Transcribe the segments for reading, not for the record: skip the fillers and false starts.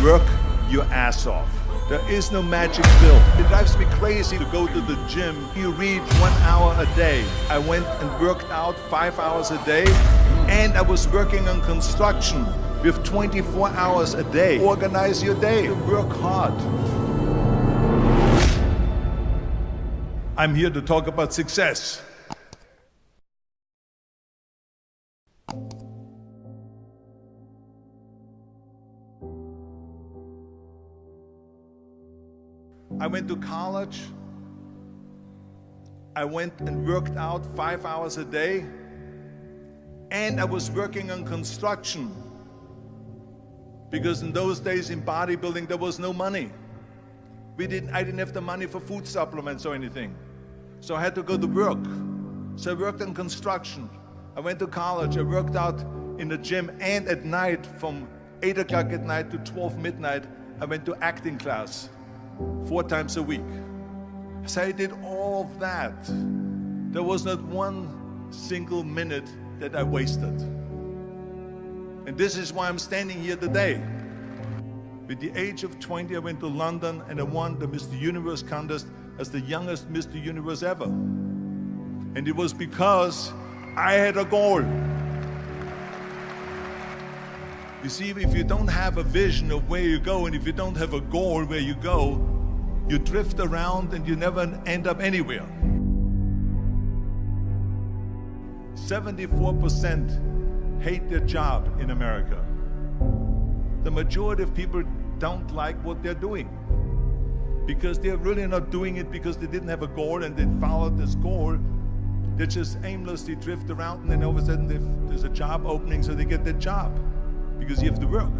Work your ass off. There is no magic pill. It drives me crazy to go to the gym. You read 1 hour a day. I went and worked out 5 hours a day, and I was working on construction with 24 hours a day. Organize your day. Work hard. I'm here to talk about success. I went to college. I went and worked out 5 hours a day, and I was working on construction because in those days in bodybuilding there was no money. I didn't have the money for food supplements or anything, so I had to go to work. So I worked on construction. I went to college. I worked out in the gym, and at night from 8 o'clock at night to 12 midnight I went to acting class 4 times a week. So I did all of that. There was not one single minute that I wasted. And this is why I'm standing here today. At the age of 20, I went to London and I won the Mr. Universe contest as the youngest Mr. Universe ever. And it was because I had a goal. You see, if you don't have a vision of where you go, and if you don't have a goal where you go, you drift around and you never end up anywhere. 74% hate their job in America. The majority of people don't like what they're doing because they're really not doing it because they didn't have a goal and they followed this goal. They just aimlessly drift around, and then all of a sudden there's a job opening, so they get that job because you have to work.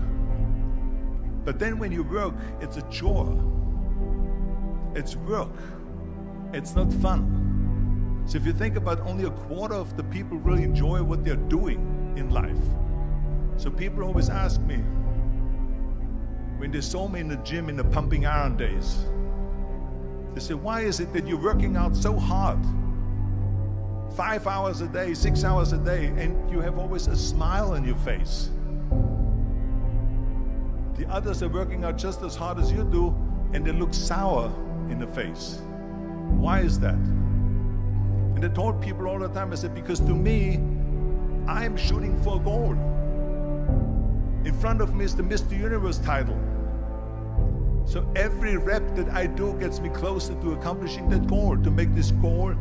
But then when you work, it's a chore. It's work. It's not fun. So if you think about, only a quarter of the people really enjoy what they're doing in life. So people always ask me, when they saw me in the gym in the pumping iron days, they say, why is it that you're working out so hard? 5 hours a day, 6 hours a day, and you have always a smile on your face. The others are working out just as hard as you do, and they look sour in the face. Why is that? And I told people all the time, I said, because to me, I'm shooting for a goal. In front of me is the Mr. Universe title. So every rep that I do gets me closer to accomplishing that goal, to make this goal,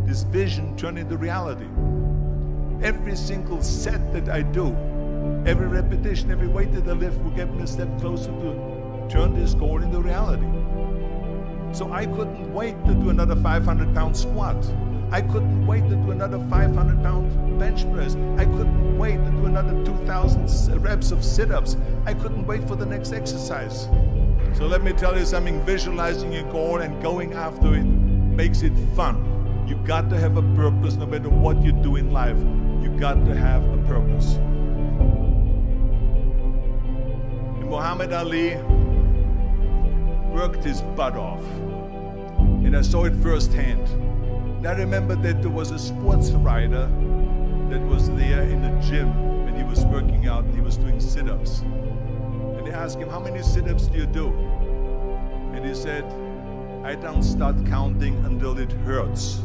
this vision, turn into reality. Every single set that I do, every repetition, every weight that I lift will get me a step closer to turn this goal into reality. So I couldn't wait to do another 500-pound squat. I couldn't wait to do another 500-pound bench press. I couldn't wait to do another 2,000 reps of sit-ups. I couldn't wait for the next exercise. So let me tell you something, visualizing your goal and going after it makes it fun. You got to have a purpose no matter what you do in life. You got to have a purpose. Muhammad Ali worked his butt off, and I saw it firsthand. And I remember that there was a sports writer that was there in the gym when he was working out, and he was doing sit-ups. And they asked him, how many sit-ups do you do? And he said, I don't start counting until it hurts.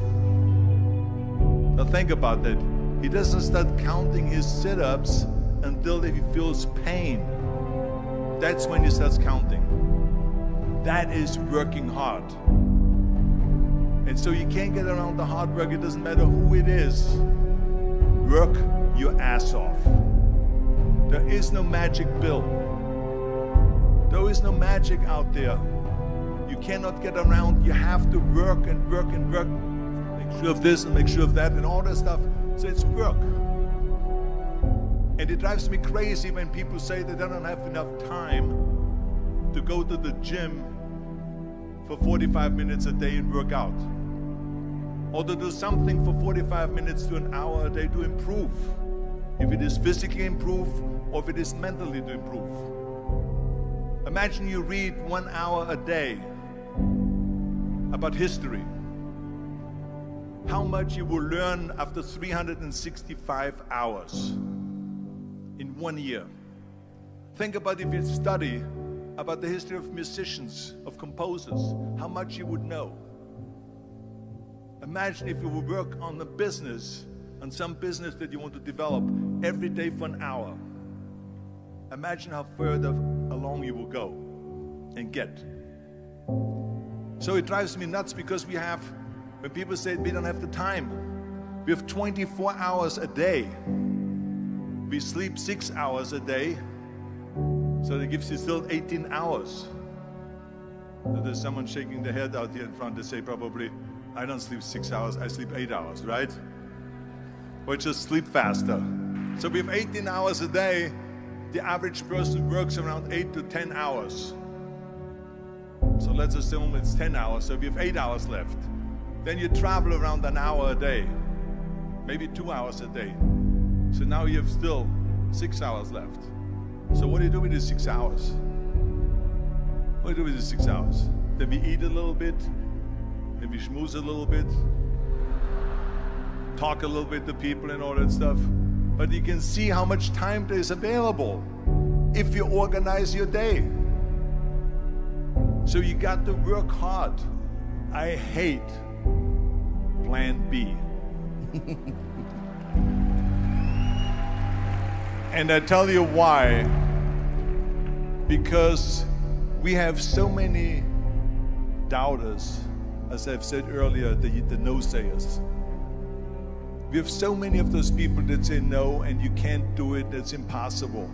Now think about that. He doesn't start counting his sit-ups until he feels pain. That's when he starts counting. That is working hard. And so you can't get around the hard work. It doesn't matter who it is. Work your ass off. There is no magic pill. There is no magic out there. You cannot get around. You have to work and work and work. Make sure of this and make sure of that and all that stuff. So it's work. And it drives me crazy when people say that they don't have enough time to go to the gym for 45 minutes a day and work out. Or to do something for 45 minutes to an hour a day to improve. If it is physically improve or if it is mentally to improve. Imagine you read 1 hour a day about history. How much you will learn after 365 hours in 1 year. Think about if you study about the history of musicians, of composers, how much you would know. Imagine if you would work on the business, on some business that you want to develop every day for an hour. Imagine how further along you will go and get. So it drives me nuts because when people say we don't have the time, we have 24 hours a day. We sleep 6 hours a day, so that gives you still 18 hours. So there's someone shaking their head out here in front to say probably, I don't sleep 6 hours, I sleep 8 hours, right? Or just sleep faster. So we have 18 hours a day. The average person works around 8 to 10 hours. So let's assume it's 10 hours, so we have 8 hours left. Then you travel around an hour a day, maybe 2 hours a day. So now you have still 6 hours left. So what do you do with these 6 hours? What do you do with these 6 hours? Then we eat a little bit, then we schmooze a little bit, talk a little bit to people and all that stuff. But you can see how much time there is available if you organize your day. So you got to work hard. I hate plan B. And I tell you why. Because we have so many doubters, as I've said earlier, the no-sayers. We have so many of those people that say no and you can't do it, that's impossible.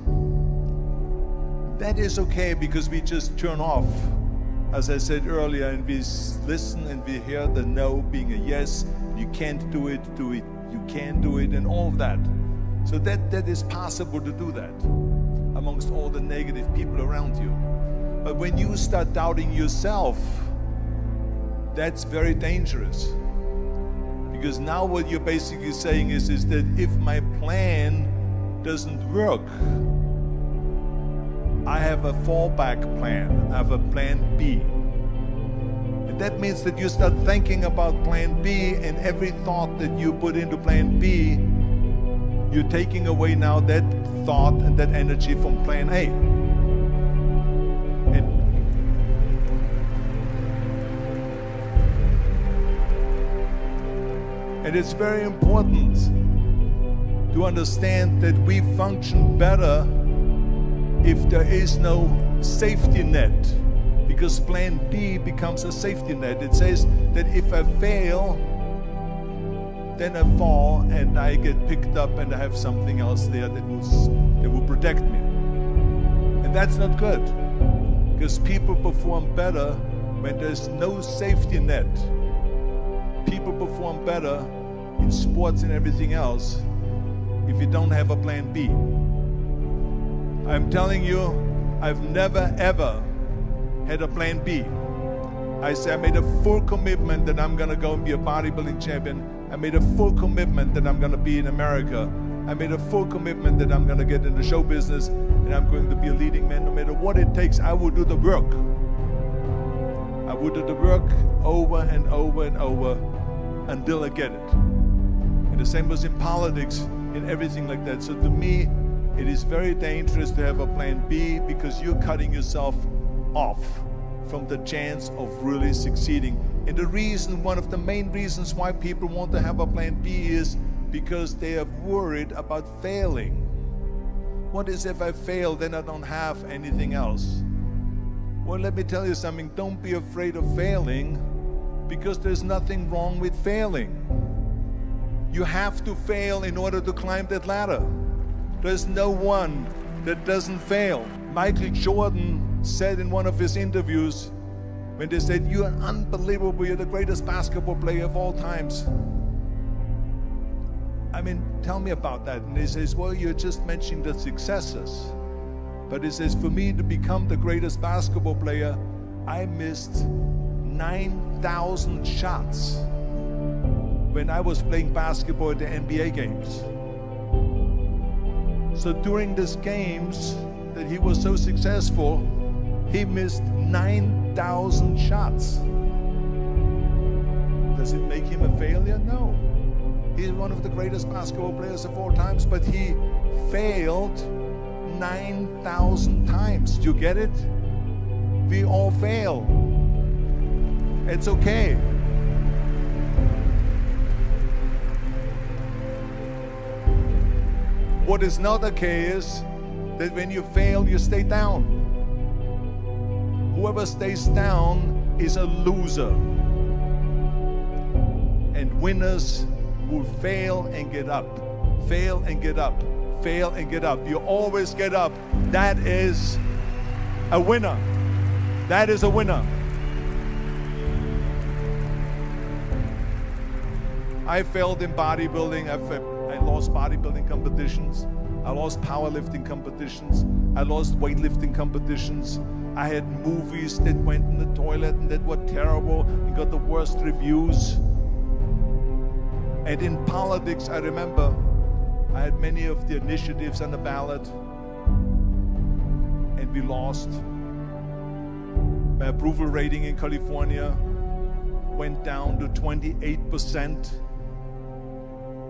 That is okay because we just turn off, as I said earlier, and we listen and we hear the no being a yes. You can't do it, you can do it, and all of that. So that is possible to do that amongst all the negative people around you. But when you start doubting yourself, that's very dangerous. Because now what you're basically saying is that if my plan doesn't work, I have a fallback plan, I have a plan B. And that means that you start thinking about plan B, and every thought that you put into plan B, you're taking away now that thought and that energy from plan A. And it's very important to understand that we function better if there is no safety net, because plan B becomes a safety net. It says that if I fail, then I fall and I get picked up and I have something else there that will protect me. And that's not good, because people perform better when there's no safety net. People perform better in sports and everything else if you don't have a plan B. I'm telling you, I've never ever had a plan B. I made a full commitment that I'm gonna go and be a bodybuilding champion. I made a full commitment that I'm gonna be in America. I made a full commitment that I'm gonna get in the show business and I'm going to be a leading man. No matter what it takes, I will do the work. I will do the work over and over and over until I get it. And the same was in politics, in everything like that. So to me, it is very dangerous to have a plan B, because you're cutting yourself off from the chance of really succeeding. And the reason, one of the main reasons why people want to have a plan B is because they are worried about failing. What is if I fail, then I don't have anything else? Well, let me tell you something. Don't be afraid of failing, because there's nothing wrong with failing. You have to fail in order to climb that ladder. There's no one that doesn't fail. Michael Jordan said in one of his interviews, when they said, "You're unbelievable, you're the greatest basketball player of all times." I mean, tell me about that. And he says, well, you're just mentioning the successes. But he says, for me to become the greatest basketball player, I missed 9,000 shots when I was playing basketball at the NBA games. So during these games that he was so successful, he missed 9,000 shots. Does it make him a failure? No. He's one of the greatest basketball players of all times, but he failed 9,000 times. Do you get it? We all fail. It's okay. What is not okay is that when you fail, you stay down. Whoever stays down is a loser. And winners will fail and get up. Fail and get up. Fail and get up. You always get up. That is a winner. That is a winner. I failed in bodybuilding. I lost bodybuilding competitions. I lost powerlifting competitions. I lost weightlifting competitions. I had movies that went in the toilet and that were terrible and got the worst reviews. And in politics, I remember I had many of the initiatives on the ballot, and we lost. My approval rating in California went down to 28%,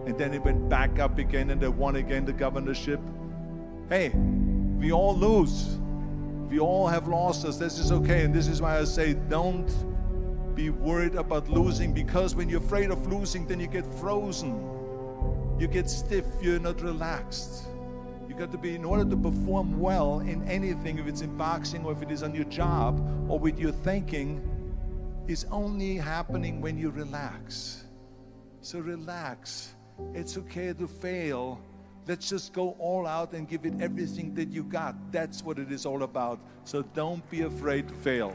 and then it went back up again, and I won again the governorship. Hey, we all lose. We all have losses. This is okay, and this is why I say don't be worried about losing, because when you're afraid of losing, then you get frozen. You get stiff, you're not relaxed. You got to be, in order to perform well in anything, if it's in boxing or if it is on your job or with your thinking, is only happening when you relax. So relax. It's okay to fail. Let's just go all out and give it everything that you got. That's what it is all about. So don't be afraid to fail.